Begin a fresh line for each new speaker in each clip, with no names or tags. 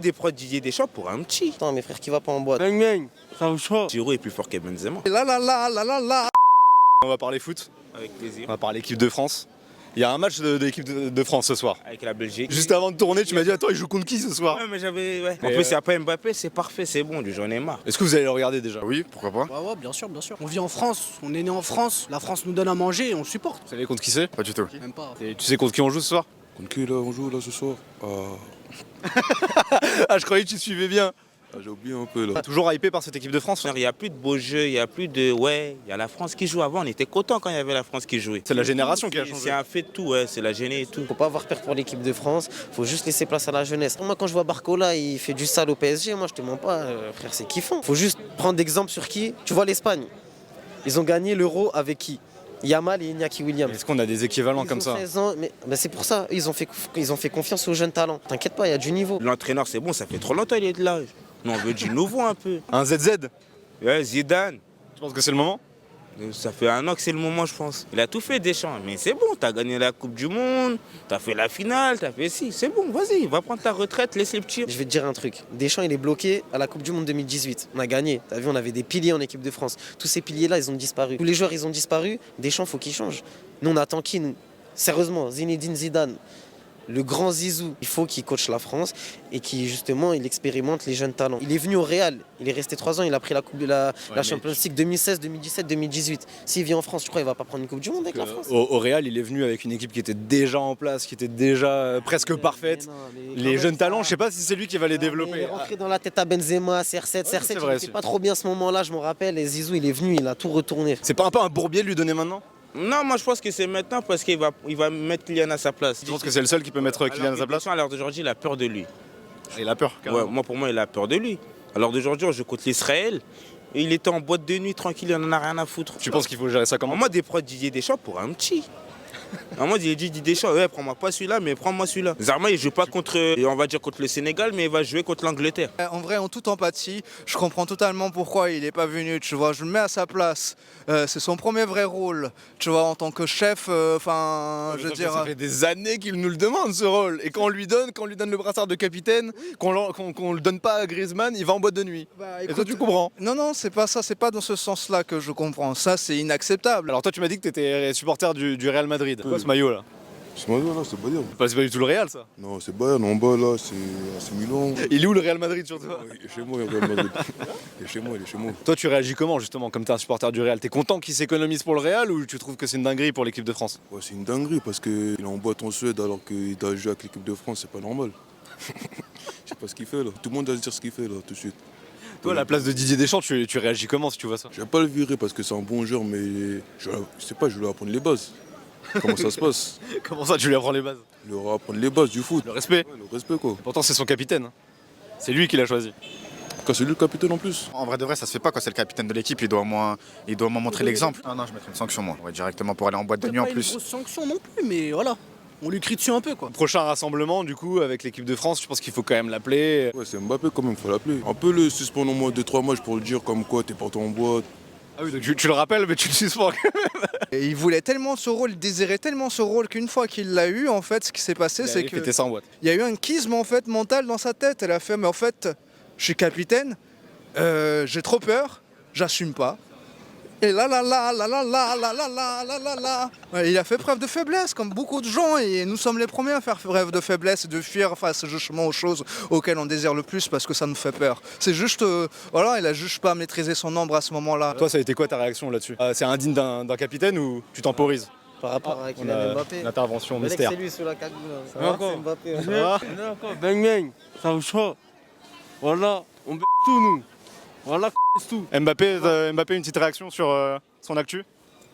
Des prods Didier Deschamps pour un petit.
Attends, mes frères, qui va pas en boîte?
Bang bang, ça vous chaud.
Giroud est plus fort que Benzema.
On va parler foot,
Avec plaisir.
on va parler équipe de France. Il y a un match de l'équipe de France ce soir.
Avec la Belgique.
Juste avant de tourner, tu m'as dit attends, il joue contre qui ce soir?
Ouais, mais j'avais. Ouais. En
Et
plus, c'est après Mbappé, c'est parfait, c'est bon, j'en ai marre.
Est-ce que vous allez le regarder déjà?
Oui, pourquoi pas?
Ouais, bien sûr, bien sûr. On vit en France, on est né en France, la France nous donne à manger et on le supporte.
Vous savez contre qui c'est?
Pas du tout.
Même pas.
Et tu sais contre qui on joue ce soir?
Contre qui là on joue là ce soir?
Ah, je croyais que tu suivais bien.
J'ai oublié un peu là.
Toujours hypé par cette équipe de France?
Il n'y a plus de beaux jeux, il n'y a plus de. Ouais, il y a la France qui joue. Avant, on était content quand il y avait la France qui jouait.
C'est la génération qui a
C'est
changé.
un fait de tout, ouais, c'est la gênée et tout.
Faut pas avoir peur pour l'équipe de France, faut juste laisser place à la jeunesse. Moi, quand je vois Barcola, il fait du sale au PSG, moi je te mens pas, frère, c'est kiffant. Faut juste prendre d'exemple sur qui. Tu vois l'Espagne, ils ont gagné l'Euro avec qui? Yamal et Iñaki Williams.
Est-ce qu'on a des équivalents
Ils
comme
ont
ça?
16 ans, mais c'est pour ça, ils ont fait confiance aux jeunes talents. T'inquiète pas, il y a du niveau.
L'entraîneur, c'est bon, ça fait trop longtemps qu'il est de là. Nous, on veut du nouveau un peu.
Un ZZ?
Ouais, Zidane.
Tu penses que c'est le moment?
Ça fait un an que c'est le moment, je pense. Il a tout fait, Deschamps. Mais c'est bon, t'as gagné la Coupe du Monde, t'as fait la finale, t'as fait ci. C'est bon, vas-y, va prendre ta retraite, laisse les petits.
Je vais te dire un truc, Deschamps il est bloqué à la Coupe du Monde 2018. On a gagné, t'as vu, on avait des piliers en équipe de France. Tous ces piliers-là, ils ont disparu. Tous les joueurs, ils ont disparu. Deschamps, faut qu'il change. Nous, on attend qui, nous? Sérieusement, Zinedine Zidane, le grand Zizou, il faut qu'il coache la France et qu'il justement il expérimente les jeunes talents. Il est venu au Real, il est resté 3 ans, il a pris la coupe de la Champions League 2016, 2017, 2018. S'il vient en France, tu crois qu'il va pas prendre une Coupe du Monde avec la France?
Au Real, il est venu avec une équipe qui était déjà en place, qui était déjà presque parfaite. Les jeunes talents, je sais pas si c'est lui qui va les
Il
développer.
est rentré dans la tête à Benzema, CR7,
c'est
CR7
vrai,
il était pas trop bien à ce moment-là, je me rappelle, et Zizou il est venu, il a tout retourné.
C'est pas un peu un bourbier de lui donner maintenant?
Non, moi je pense que c'est maintenant parce qu'il va mettre Kylian à sa place.
Je pense que c'est le seul qui peut mettre Kylian à sa place.
À l'heure d'aujourd'hui, il a peur de lui.
Il a peur, carrément.
Ouais, pour moi, il a peur de lui. À l'heure d'aujourd'hui, on joue contre l'Israël. Et il était en boîte de nuit, tranquille, il en a rien à foutre.
Tu penses qu'il faut gérer ça comment?
Moi, des prods Didier Deschamps pour un petit. Moi, Didier Deschamps, ouais, prends-moi pas celui-là, mais prends-moi celui-là. Zarma, il joue pas contre, on va dire contre le Sénégal, mais il va jouer contre l'Angleterre.
En vrai, en toute empathie, je comprends totalement pourquoi il n'est pas venu, tu vois, je me mets à sa place. C'est son premier vrai rôle, tu vois, en tant que chef, je veux dire...
Ça fait des années qu'il nous le demande ce rôle. Et quand on lui donne le brassard de capitaine, qu'on le donne pas à Griezmann, il va en boîte de nuit.
Bah,
Et toi
écoute,
tu comprends?
Non, c'est pas ça, c'est pas dans ce sens-là que je comprends. Ça, c'est inacceptable.
Alors toi tu m'as dit que t'étais supporter du Real Madrid. Quoi ce maillot là?
C'est Madrid là, c'est Bayern.
C'est pas du tout le Real ça.
Non, c'est Bayern en bas là, c'est Milan.
Il est où le Real Madrid sur toi?
Il est chez moi, il est Real Madrid. Il est chez moi.
Toi tu réagis comment justement comme t'es un supporter du Real? T'es content qu'il s'économise pour le Real ou tu trouves que c'est une dinguerie pour l'équipe de France?
Ouais, c'est une dinguerie parce qu'il est en boîte en Suède alors qu'il doit jouer avec l'équipe de France, c'est pas normal. Je sais pas ce qu'il fait là. Tout le monde doit se dire ce qu'il fait là tout de suite.
Toi à la place de Didier Deschamps, tu réagis comment si tu vois ça?
Je vais pas le virer parce que c'est un bon joueur, mais je sais pas, je vais lui apprendre les bases. Comment ça se passe?
Comment ça tu lui apprends les bases?
Je vais lui apprendre les bases du foot.
Le respect.
Ouais, le respect quoi.
Pourtant c'est son capitaine. C'est lui qui l'a choisi.
Quand c'est lui le capitaine en plus.
En vrai de vrai, ça se fait pas quand c'est le capitaine de l'équipe, il doit au moins montrer l'exemple. Non, je mettrais une sanction moi. Ouais, directement pour aller en boîte de nuit en
Pas une
plus.
grosse sanction non plus, mais voilà, on lui crie dessus un peu quoi.
Prochain rassemblement du coup avec l'équipe de France, je pense qu'il faut quand même l'appeler.
Ouais, c'est Mbappé quand même, faut l'appeler. Un peu le suspendre au moins 2-3 matchs pour le dire comme quoi t'es parti en boîte.
Ah oui, donc tu le rappelles mais tu le suspends.
Et il voulait tellement ce rôle, il désirait tellement ce rôle qu'une fois qu'il l'a eu, en fait, ce qui s'est passé, c'est que...
Fêter ça en boîte.
Il y a eu un schisme en fait mental dans sa tête. Elle a fait, mais en fait, je suis capitaine, j'ai trop peur, j'assume pas. Et là, il a fait preuve de faiblesse, comme beaucoup de gens, et nous sommes les premiers à faire preuve de faiblesse et de fuir face justement aux choses auxquelles on désire le plus parce que ça nous fait peur. C'est juste, voilà, il a juste pas maîtrisé son ombre à ce moment-là.
Toi ça a été quoi ta réaction là-dessus? C'est indigne d'un capitaine ou tu temporises?
Par rapport à Kylian Mbappé.
L'intervention
Le mec,
mystère.
c'est lui sous la cagoule. Ça
va,
va, c'est Mbappé.
On est encore, bang bang, ça vous chaud. Voilà, on b tout nous. Voilà, tout.
Mbappé, une petite réaction sur son actu?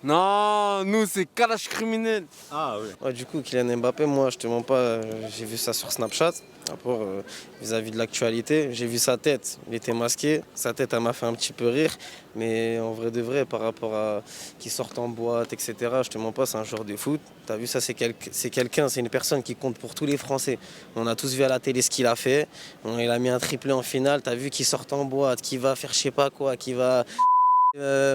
Non, nous c'est calage criminel.
Ah oui.
Ouais, du coup, Kylian Mbappé, moi, je te mens pas, j'ai vu ça sur Snapchat, rapport vis-à-vis de l'actualité. J'ai vu sa tête, il était masqué, sa tête, elle m'a fait un petit peu rire, mais en vrai de vrai, par rapport à qu'il sorte en boîte, etc., je te mens pas, c'est un joueur de foot. T'as vu ça, c'est quelqu'un, c'est une personne qui compte pour tous les Français. On a tous vu à la télé ce qu'il a fait, il a mis un triplé en finale, t'as vu qu'il sort en boîte, qu'il va faire je sais pas quoi, qu'il va...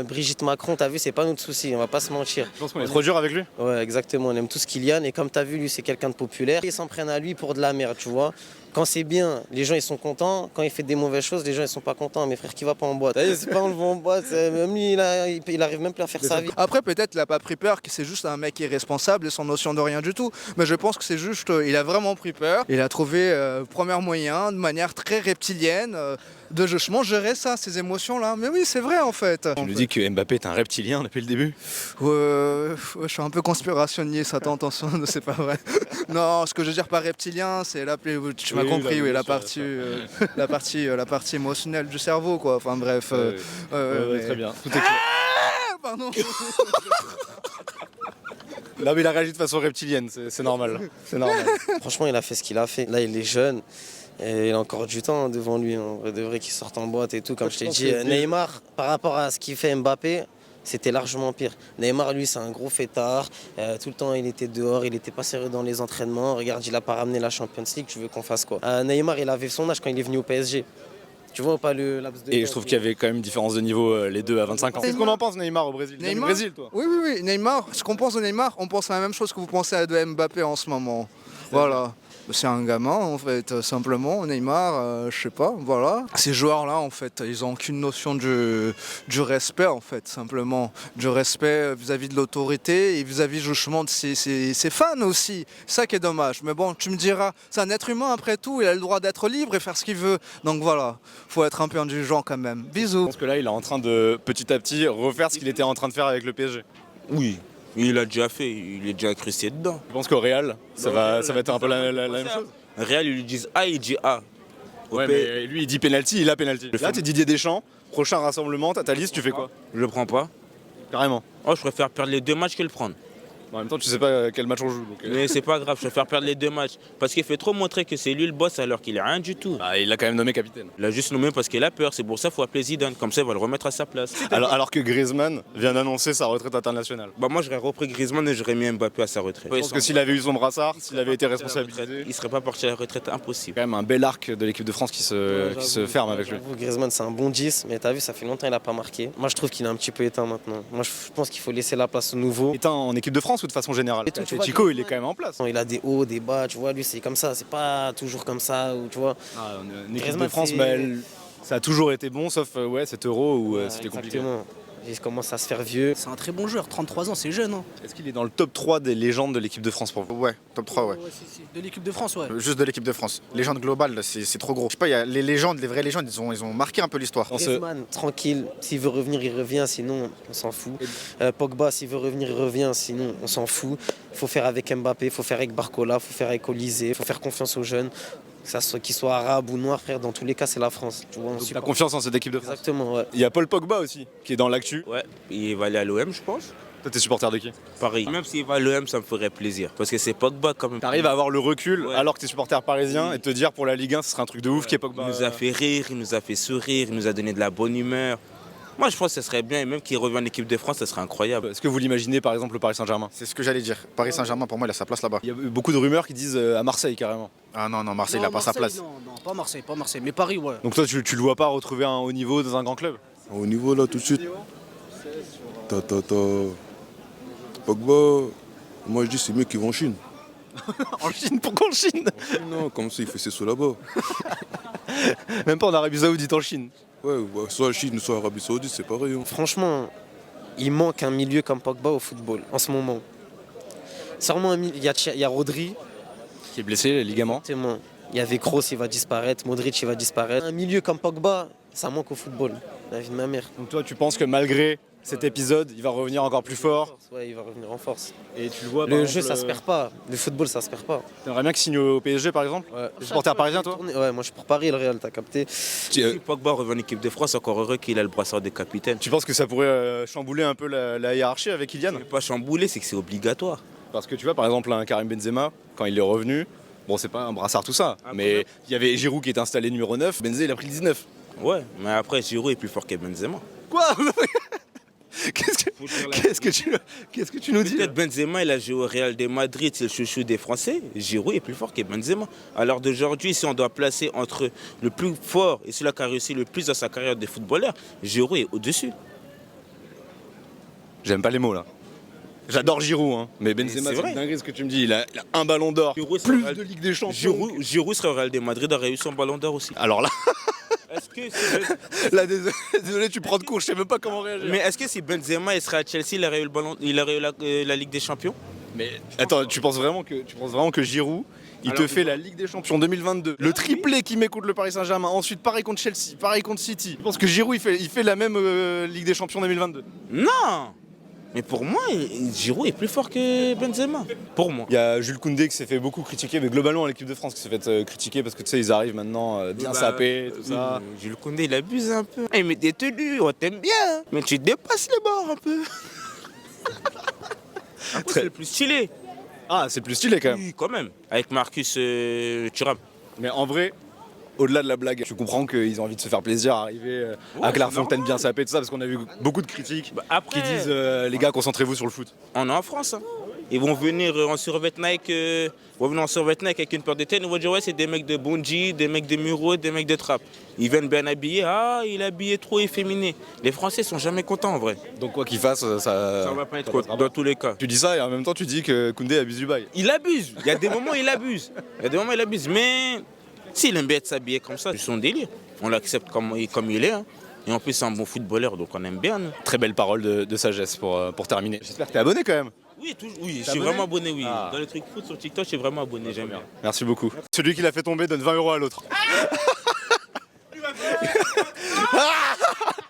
Brigitte Macron, t'as vu, c'est pas notre souci, on va pas se mentir.
Je pense qu'on est trop dur avec lui.
Ouais, exactement, on aime tous Kylian et comme t'as vu, lui c'est quelqu'un de populaire. Ils s'en prennent à lui pour de la merde, tu vois. Quand c'est bien, les gens ils sont contents. Quand il fait des mauvaises choses, les gens ils sont pas contents. Mes frères, qui va pas en boîte? C'est pas on le voit en boîte. Même lui, il arrive même plus à faire sa vie.
Après, peut-être il a pas pris peur, que c'est juste un mec irresponsable et sans notion de rien du tout. Mais je pense que c'est juste, il a vraiment pris peur. Il a trouvé premier moyen, de manière très reptilienne, de justement gérer ça, ces émotions-là. Mais oui, c'est vrai en fait.
Tu nous dis que Mbappé est un reptilien depuis le début?
Ouais, je suis un peu conspirationniste, attends, attention, c'est pas vrai. Non, ce que je veux dire par reptilien, c'est tu m'as compris, oui, la partie émotionnelle du cerveau, quoi. Enfin bref.
Très bien, tout est clair.
Pardon.
Non mais il a réagi de façon reptilienne, c'est normal. C'est normal.
Franchement, il a fait ce qu'il a fait. Là, il est jeune. Et il a encore du temps devant lui. On devrait qu'il sorte en boîte et tout. Comme je t'ai dit, Neymar, par rapport à ce qu'il fait Mbappé, c'était largement pire. Neymar, lui, c'est un gros fêtard. Tout le temps, il était dehors, il n'était pas sérieux dans les entraînements. Regarde, il n'a pas ramené la Champions League, tu veux qu'on fasse quoi? Neymar, il avait son âge quand il est venu au PSG. Tu vois pas le laps de
Et je trouve qu'il y avait quand même une différence de niveau les deux à 25 ans.
Qu'est-ce qu'on en pense Neymar au Brésil?
Neymar,
Au Brésil, toi?
Oui. Neymar, ce qu'on pense de Neymar, on pense à la même chose que vous pensez à de Mbappé en ce moment. Voilà. C'est un gamin en fait, simplement. Neymar, je sais pas, voilà. Ces joueurs-là, en fait, ils n'ont aucune notion du respect, en fait, simplement. Du respect vis-à-vis de l'autorité et vis-à-vis justement de ses fans aussi. C'est ça qui est dommage. Mais bon, tu me diras, c'est un être humain après tout, il a le droit d'être libre et faire ce qu'il veut. Donc voilà, faut être un peu indulgent quand même. Bisous.
Je pense que là, il est en train de, petit à petit, refaire ce qu'il était en train de faire avec le PSG.
Oui, il l'a déjà fait, il est déjà incrusté dedans.
Je pense qu'au Real, ça va être un peu la même chose.
Real, ils lui disent A, il dit A.
Ouais, mais lui, il dit penalty, il a penalty. Là, t'es Didier Deschamps, prochain rassemblement, t'as ta liste, tu fais quoi?
Je le prends pas.
Carrément.
Oh, je préfère perdre les 2 matchs que le prendre.
En même temps, tu sais pas quel match on joue. Donc,
Mais c'est pas grave, je préfère perdre les 2 matchs. Parce qu'il fait trop montrer que c'est lui le boss alors qu'il est rien du tout.
Bah, il l'a quand même nommé capitaine.
Il l'a juste nommé parce qu'il a peur, c'est pour ça qu'il faut appeler Zidane. Comme ça, il va le remettre à sa place.
Alors que Griezmann vient d'annoncer sa retraite internationale.
Bah moi, j'aurais repris Griezmann et j'aurais mis Mbappé à sa retraite.
Je pense que s'il avait eu son brassard, s'il avait été responsabilisé,
Il serait pas parti à la retraite, impossible.
quand même un bel arc de l'équipe de France qui se ferme avec lui.
J'avoue, Griezmann, c'est un bon 10, mais t'as vu, ça fait longtemps qu'il n'a pas marqué. Moi, je trouve qu'il est un petit peu éteint maintenant. Moi, je pense qu'il faut laisser la place au nouveau.
Éteint en équipe de France ou de façon générale?
Tu vois,
Chico, il est quand même en place.
Il a des hauts, des bas, tu vois, lui, c'est comme ça. C'est pas toujours comme ça, ou tu vois.
Une équipe de
Griezmann,
France,
c'est-
bah, ça a toujours été bon, sauf cet euro où c'était compliqué.
Exactement. Il commence à se faire vieux.
C'est un très bon joueur, 33 ans, c'est jeune. Hein.
Est-ce qu'il est dans le top 3 des légendes de l'équipe de France pour vous?
Ouais, top 3, ouais.
De l'équipe de France, ouais.
Juste de l'équipe de France. Légende globale, c'est trop gros. Je sais pas, il y a les légendes, les vraies légendes, ils ont marqué un peu l'histoire.
Griezmann, tranquille. S'il veut revenir, il revient. Sinon, on s'en fout. Pogba, s'il veut revenir, il revient. Sinon, on s'en fout. Il faut faire avec Mbappé, il faut faire avec Barcola, il faut faire avec Olysée, il faut faire confiance aux jeunes. Qu'ils soient arabes ou noirs, frère, dans tous les cas, c'est la France. Tu vois,
Donc t'as confiance en cette équipe de France?
Exactement, ouais.
Il y a Paul Pogba aussi, qui est dans l'actu.
Ouais, il va aller à l'OM, je pense.
Toi, t'es supporter de qui?
Paris. Même s'il va à l'OM, ça me ferait plaisir. Parce que c'est Pogba quand même.
T'arrives à avoir le recul
Ouais.
alors que t'es supporter parisien et te dire pour la Ligue 1, ce serait un truc de ouf qui est Pogba.
Il nous a fait rire, il nous a fait sourire, il nous a donné de la bonne humeur. Moi, je pense que ce serait bien, et même qu'il revienne en équipe de France, ce serait incroyable.
Est-ce que vous l'imaginez par exemple le Paris Saint-Germain?
C'est ce que j'allais dire. Paris Saint-Germain, pour moi, il a sa place là-bas.
Il y a beaucoup de rumeurs qui disent à Marseille carrément.
Ah non, Marseille, il
Non,
a pas sa place.
Non, pas Marseille, mais Paris, ouais.
Donc toi, tu le vois pas retrouver un haut niveau dans un grand club?
Au niveau là tout de suite, Pogba, moi je dis c'est mieux qu'il va en Chine.
En Chine? Pourquoi en Chine?
Non, comme ça il fait ses sauts là-bas.
Même pas en Arabie Saoudite, en Chine.
Ouais, soit Chine, soit Arabie Saoudite, c'est pareil. Hein.
Franchement, il manque un milieu comme Pogba au football en ce moment. Sûrement, il y a Rodri.
Qui est blessé, les ligaments.
Exactement. Il y avait Kroos, il va disparaître. Modric, il va disparaître. Un milieu comme Pogba, ça manque au football. La vie de ma mère.
Donc toi, tu penses que malgré cet épisode, il va revenir encore plus fort?
Ouais, il va revenir en force.
Et tu le vois
Le jeu, ça se perd pas. Le football, ça se perd pas.
T'aimerais bien qu'il signe au PSG par exemple?
Ouais.
Supporter parisien, toi?
Ouais, moi je suis pour Paris, le Real, t'as capté.
Si Pogba revient en équipe de France, encore heureux qu'il a le brassard de capitaine.
Tu penses que ça pourrait chambouler un peu la hiérarchie avec Kylian?
C'est pas chamboulé, c'est que c'est obligatoire.
Parce que tu vois, par exemple, un Karim Benzema, quand il est revenu, bon, c'est pas un brassard tout ça, mais il y avait Giroud qui était installé numéro 9, Benzema il a pris le 19.
Ouais, mais après, Giroud est plus fort que Benzema.
Quoi? Qu'est-ce que tu nous dis?
Peut-être Benzema, il a joué au Real de Madrid, c'est le chouchou des Français. Giroud est plus fort que Benzema. Alors d'aujourd'hui, si on doit placer entre le plus fort et celui qui a réussi le plus dans sa carrière de footballeur, Giroud est au-dessus.
J'aime pas les mots là. J'adore Giroud, hein. Mais Benzema,
c'est
c'est
vrai.
une dinguerie ce que tu me dis. Il a un ballon d'or,
Giroud, c'est
plus
Real-
de Ligue des Champions.
Giroud serait au Real de Madrid, aurait eu son ballon d'or aussi.
Alors là,
Est-ce que si
Là, désolé, tu prends de court, je sais même pas comment réagir.
Mais est-ce que si Benzema il serait à Chelsea, il aurait eu le ballon, il aurait eu la Ligue des Champions?
mais attends, tu penses vraiment que Giroud, il te fait la Ligue des Champions 2022, le triplé qui met contre le Paris Saint-Germain, ensuite pareil contre Chelsea, pareil contre City. Je pense que Giroud il fait la même Ligue des Champions 2022.
Non. Mais pour moi, Giroud est plus fort que Benzema. Pour moi.
Il y a Jules Koundé qui s'est fait beaucoup critiquer, mais globalement l'équipe de France qui s'est fait critiquer parce que tu sais, ils arrivent maintenant bien sapés, tout ça.
Jules Koundé, il abuse un peu. Il met des tenues, on t'aime bien. Mais tu dépasses les bords un peu. Après, c'est le plus stylé.
Ah, c'est plus stylé quand même.
Oui, quand même. Avec Marcus Thuram.
Mais en vrai, au-delà de la blague, tu comprends qu'ils ont envie de se faire plaisir, arriver à Clairefontaine bien sapé, tout ça, parce qu'on a vu beaucoup de critiques
Après,
qui disent les gars, concentrez-vous sur le foot.
on est en France. Hein. Ils vont venir en survêt Nike, avec une paire de tennis. Ils vont dire ouais, c'est des mecs de Bonji, des mecs de Muro, des mecs de Trappe. Ils viennent bien habillés. Ah, il est habillé trop efféminé. Les Français sont jamais contents en vrai.
Donc quoi qu'il fasse,
Ça va pas être
ça
content dans tous les cas.
Tu dis ça et en même temps tu dis que Koundé abuse du bail.
Il abuse. Il y a des moments où il abuse. Mais s'il aime bien être s'habiller comme ça, c'est son délire. On l'accepte comme il est. Hein. Et en plus, c'est un bon footballeur, donc on aime bien. Nous.
Très belle parole de sagesse pour terminer. J'espère que t'es abonné quand même.
Oui, je suis vraiment abonné, oui.
Ah.
Dans les trucs foot sur TikTok, je suis vraiment abonné, j'aime bien.
Merci beaucoup. Celui qui l'a fait tomber donne 20 € à l'autre.